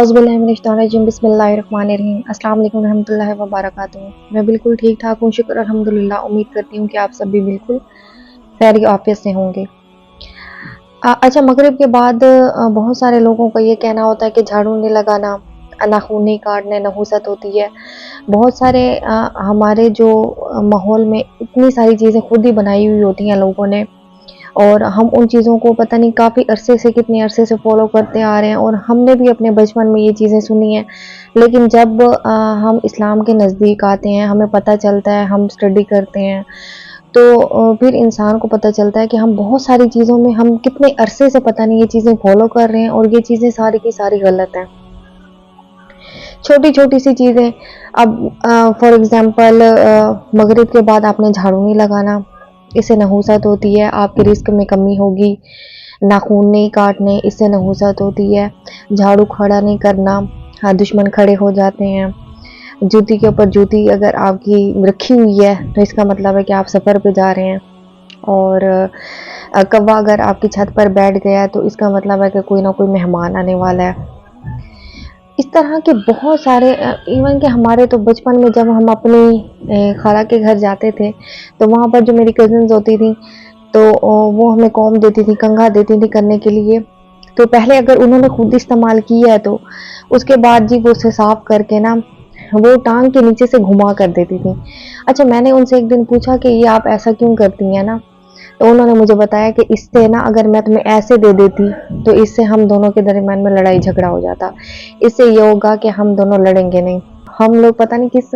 औज़ुबिल्लाहिमिनश्शैतानिर्रजीम बिस्मिल्लाहिर्रहमानिर्रहीम अस्सलाम वालेकुम रहमतुल्लाहि व बरकातुहू। मैं बिल्कुल ठीक ठाक हूँ, शुक्र अल्हम्दुलिल्लाह। उम्मीद करती हूँ कि आप सब भी बिल्कुल खैर आफियत से होंगे। अच्छा, मगरिब के बाद बहुत सारे लोगों का ये कहना होता है कि झाड़ू नहीं लगाना, नाखून नहीं काटने, नहुसत होती है। बहुत सारे हमारे जो माहौल में इतनी सारी चीज़ें खुद ही बनाई हुई होती हैं लोगों ने, और हम उन चीज़ों को पता नहीं काफ़ी अरसे से, कितने अरसे से फॉलो करते आ रहे हैं, और हमने भी अपने बचपन में ये चीज़ें सुनी हैं। लेकिन जब हम इस्लाम के नज़दीक आते हैं, हमें पता चलता है, हम स्टडी करते हैं, तो फिर इंसान को पता चलता है कि हम बहुत सारी चीज़ों में हम कितने अरसे से पता नहीं ये चीज़ें फॉलो कर रहे हैं, और ये चीज़ें सारी की सारी गलत हैं। छोटी छोटी सी चीज़ें, अब फॉर एग्ज़ाम्पल मगरिब के बाद आपने झाड़ू नहीं लगाना, इससे नहुसत होती है, आपके रिस्क में कमी होगी। नाखून नहीं काटने, इससे नहुसत होती है। झाड़ू खड़ा नहीं करना, हाँ, दुश्मन खड़े हो जाते हैं। जूती के ऊपर जूती अगर आपकी रखी हुई है तो इसका मतलब है कि आप सफ़र पे जा रहे हैं। और कौवा अगर आपकी छत पर बैठ गया तो इसका मतलब है कि कोई ना कोई मेहमान आने वाला है। इस तरह के बहुत सारे, इवन कि हमारे तो बचपन में जब हम अपनी खाला के घर जाते थे, तो वहाँ पर जो मेरी कज़न्स होती थी, तो वो हमें कॉम्ब देती थी, कंघा देती थी करने के लिए। तो पहले अगर उन्होंने खुद इस्तेमाल किया है तो उसके बाद जी वो उसे साफ करके ना वो टांग के नीचे से घुमा कर देती थी। अच्छा, मैंने उनसे एक दिन पूछा कि ये आप ऐसा क्यों करती हैं ना, तो उन्होंने मुझे बताया कि इससे ना अगर मैं तुम्हें ऐसे दे देती तो इससे हम दोनों के दरमियान में लड़ाई झगड़ा हो जाता। इससे ये होगा कि हम दोनों लड़ेंगे नहीं। हम लोग पता नहीं किस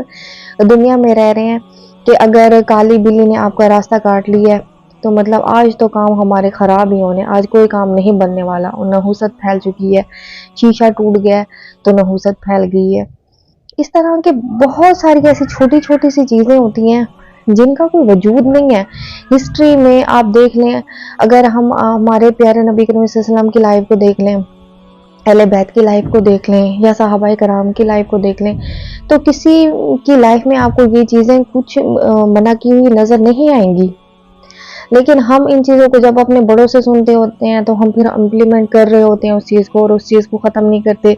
दुनिया में रह रहे हैं कि अगर काली बिल्ली ने आपका रास्ता काट लिया है तो मतलब आज तो काम हमारे ख़राब ही होने, आज कोई काम नहीं बनने वाला, और नहुसत फैल चुकी है। शीशा टूट गया है तो नहुसत फैल गई है। इस तरह के बहुत सारी ऐसी छोटी छोटी सी चीज़ें होती हैं जिनका कोई वजूद नहीं है। हिस्ट्री में आप देख लें, अगर हम हमारे प्यारे नबी करीम सल्लल्लाहु अलैहि वसल्लम की लाइफ को देख लें, अहले बैत की लाइफ को देख लें, या सहाबाए कराम की लाइफ को देख लें, तो किसी की लाइफ में आपको ये चीज़ें कुछ मना की हुई नज़र नहीं आएंगी। लेकिन हम इन चीज़ों को जब अपने बड़ों से सुनते होते हैं तो हम फिर इम्प्लीमेंट कर रहे होते हैं उस चीज़ को, और उस चीज़ को ख़त्म नहीं करते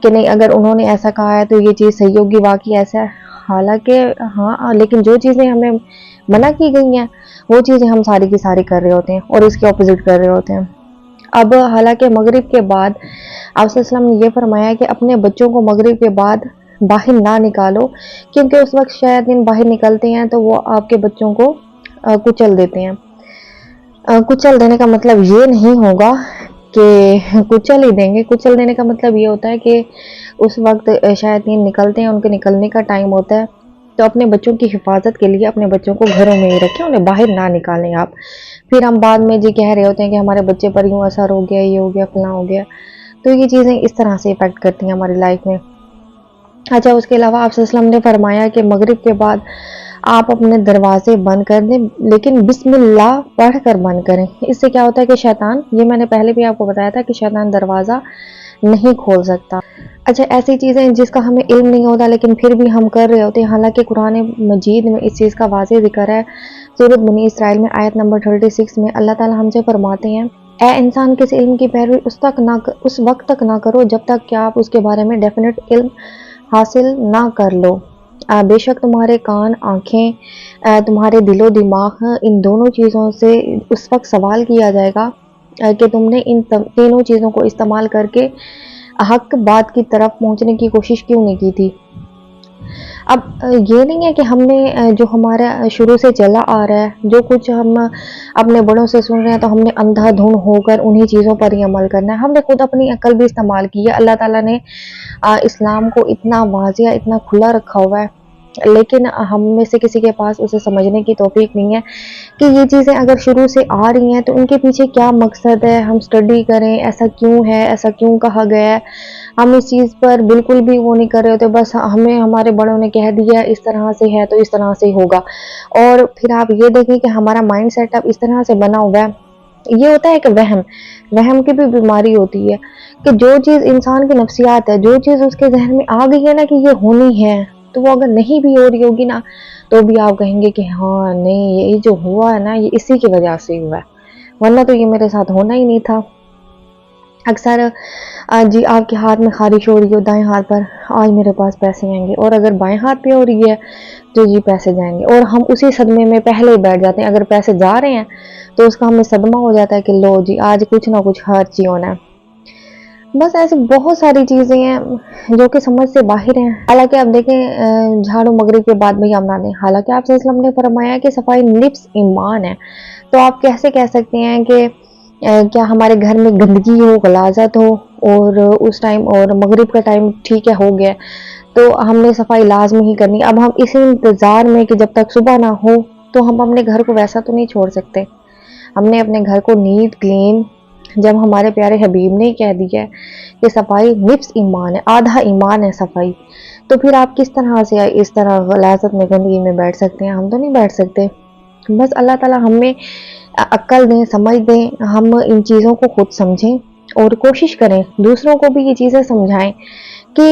कि नहीं अगर उन्होंने ऐसा कहा है तो ये चीज़ सही होगी, वाकई ऐसा है। हालांकि हाँ, लेकिन जो चीज़ें हमें मना की गई हैं वो चीज़ें हम सारी की सारी कर रहे होते हैं और इसके ऑपोजिट कर रहे होते हैं। अब हालांकि मगरिब के बाद आप सल्लल्लाहु अलैहि वसल्लम ने ये फरमाया कि अपने बच्चों को मगरिब के बाद बाहर ना निकालो, क्योंकि उस वक्त शैतान बाहर निकलते हैं तो वो आपके बच्चों को कुचल देते हैं। कुचल देने का मतलब ये नहीं होगा कि कुचल ही देंगे। कुचल देने का मतलब ये होता है कि उस वक्त शैतान निकलते हैं, उनके निकलने का टाइम होता है, तो अपने बच्चों की हिफाजत के लिए अपने बच्चों को घरों में ही रखें, उन्हें बाहर ना निकालें आप। फिर हम बाद में जी कह रहे होते हैं कि हमारे बच्चे पर यूँ असर हो गया, ये हो गया, फलां हो गया। तो ये चीज़ें इस तरह से इफ़ेक्ट करती हैं हमारी लाइफ में। अच्छा, उसके अलावा आप सल्लल्लाहु अलैहि वसल्लम ने फरमाया कि मगरिब के बाद आप अपने दरवाजे बंद कर दें, लेकिन बिस्मिल्लाह पढ़ कर बंद करें। इससे क्या होता है कि शैतान, ये मैंने पहले भी आपको बताया था कि शैतान दरवाज़ा नहीं खोल सकता। अच्छा, ऐसी चीज़ें जिसका हमें इल्म नहीं होता लेकिन फिर भी हम कर रहे होते हैं, हालांकि कुरान मजीद में इस चीज़ का वाज़ेह ज़िक्र है। सूरत बनी इसराइल में आयत नंबर 36 में अल्लाह ताला हमसे फरमाते हैं, ए इंसान, किसी इल्म की पैरवी उस वक्त तक ना करो जब तक कि आप उसके बारे में डेफिनेट इल्म हासिल ना कर लो। बेशक तुम्हारे कान, आँखें, तुम्हारे दिलो दिमाग, इन दोनों चीज़ों से उस वक्त सवाल किया जाएगा कि तुमने इन तीनों चीज़ों को इस्तेमाल करके हक बात की तरफ पहुँचने की कोशिश क्यों नहीं की थी। अब ये नहीं है कि हमने जो हमारा शुरू से चला आ रहा है, जो कुछ हम अपने बड़ों से सुन रहे हैं, तो हमने अंधाधुंध होकर उन्हीं चीज़ों पर ही अमल करना है। हमने खुद अपनी अक्ल भी इस्तेमाल की है। अल्लाह ताला ने इस्लाम को इतना वाज़िया, इतना खुला रखा हुआ है, लेकिन हम में से किसी के पास उसे समझने की तौफीक नहीं है कि ये चीज़ें अगर शुरू से आ रही हैं तो उनके पीछे क्या मकसद है। हम स्टडी करें, ऐसा क्यों है, ऐसा क्यों कहा गया है। हम इस चीज़ पर बिल्कुल भी वो नहीं कर रहे होते, बस हमें हमारे बड़ों ने कह दिया इस तरह से है तो इस तरह से होगा, और फिर आप ये देखें कि हमारा माइंड सेट अब इस तरह से बना हुआ है। ये होता है कि वहम की भी बीमारी होती है कि जो चीज़ इंसान की नफ्सियात है, जो चीज़ उसके जहन में आ गई है ना कि ये होनी है, तो वो अगर नहीं भी हो रही होगी ना तो भी आप कहेंगे कि हाँ नहीं, ये जो हुआ है ना ये इसी की वजह से हुआ है, वरना तो ये मेरे साथ होना ही नहीं था। अक्सर जी आपके हाथ में ख़ारिश हो रही हो दाएं हाथ पर, आज मेरे पास पैसे आएंगे, और अगर बाएं हाथ पे हो रही है तो जी पैसे जाएंगे, और हम उसी सदमे में पहले ही बैठ जाते हैं। अगर पैसे जा रहे हैं तो उसका हमें सदमा हो जाता है कि लो जी आज कुछ ना कुछ खर्च ही होना है। बस ऐसी बहुत सारी चीज़ें हैं जो कि समझ से बाहर हैं। हालांकि आप देखें झाड़ू मगरिब के बाद भी हम ना दें, हालांकि आप सल्लल्लाहु अलैहि वसल्लम ने फरमाया कि सफाई निफ्स ईमान है। तो आप कैसे कह सकते हैं कि क्या हमारे घर में गंदगी हो, गलाजत हो, और उस टाइम और मगरिब का टाइम ठीक है हो गया तो हमने सफाई लाजमी ही करनी। अब हम इसी इंतज़ार में कि जब तक सुबह ना हो तो हम अपने घर को वैसा तो नहीं छोड़ सकते। हमने अपने घर को नीट क्लीन, जब हमारे प्यारे हबीब ने कह दिया है कि सफाई निफ्स ईमान है, आधा ईमान है सफाई, तो फिर आप किस तरह से इस तरह गलाजत में गंदगी में बैठ सकते हैं? हम तो नहीं बैठ सकते। बस अल्लाह ताला हमें अक्ल दें, समझ दें, हम इन चीज़ों को खुद समझें और कोशिश करें दूसरों को भी ये चीज़ें समझाएं कि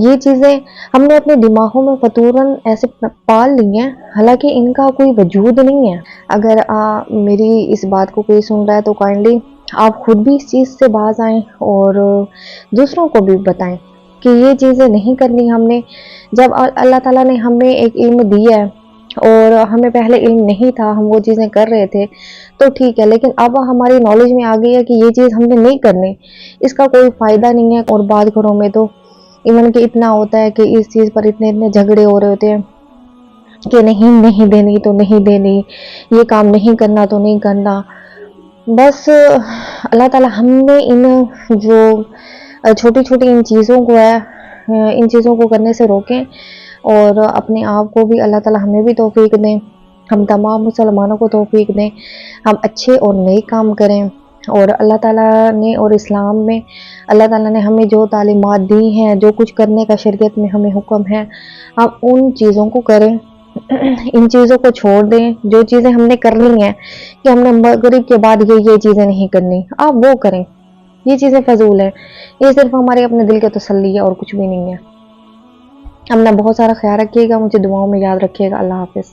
ये चीज़ें हमने अपने दिमागों में फतूरन ऐसे पाल ली हैं, हालांकि इनका कोई वजूद नहीं है। अगर मेरी इस बात को कोई सुन रहा है तो काइंडली आप खुद भी इस चीज़ से बाज आएं और दूसरों को भी बताएं कि ये चीज़ें नहीं करनी हमने। जब अल्लाह ताला ने हमें एक इल्म दिया है और हमें पहले इल्म नहीं था, हम वो चीज़ें कर रहे थे तो ठीक है, लेकिन अब हमारी नॉलेज में आ गई है कि ये चीज़ हमने नहीं करनी, इसका कोई फ़ायदा नहीं है। और बात घरों में तो इवन कि इतना होता है कि इस चीज़ पर इतने इतने झगड़े हो रहे होते हैं कि नहीं नहीं देनी तो नहीं देनी, ये काम नहीं करना तो नहीं करना। बस अल्लाह ताला हमने इन जो छोटी छोटी इन चीज़ों को है, इन चीज़ों को करने से रोकें, और अपने आप को भी अल्लाह ताला हमें भी तौफीक दें, हम तमाम मुसलमानों को तौफीक दें, हम अच्छे और नेक काम करें। और अल्लाह ताला ने और इस्लाम में अल्लाह ताला ने हमें जो तालीमात दी हैं, जो कुछ करने का शरीयत में हमें हुक्म है, हम उन चीज़ों को करें, इन चीज़ों को छोड़ दें। जो चीज़ें हमने करनी है कि हमने मगरिब के बाद ये चीज़ें नहीं करनी, आप वो करें, ये चीज़ें फजूल है, ये सिर्फ हमारे अपने दिल की तसल्ली है और कुछ भी नहीं है। अपना बहुत सारा ख्याल रखिएगा, मुझे दुआओं में याद रखिएगा। अल्लाह हाफिज़।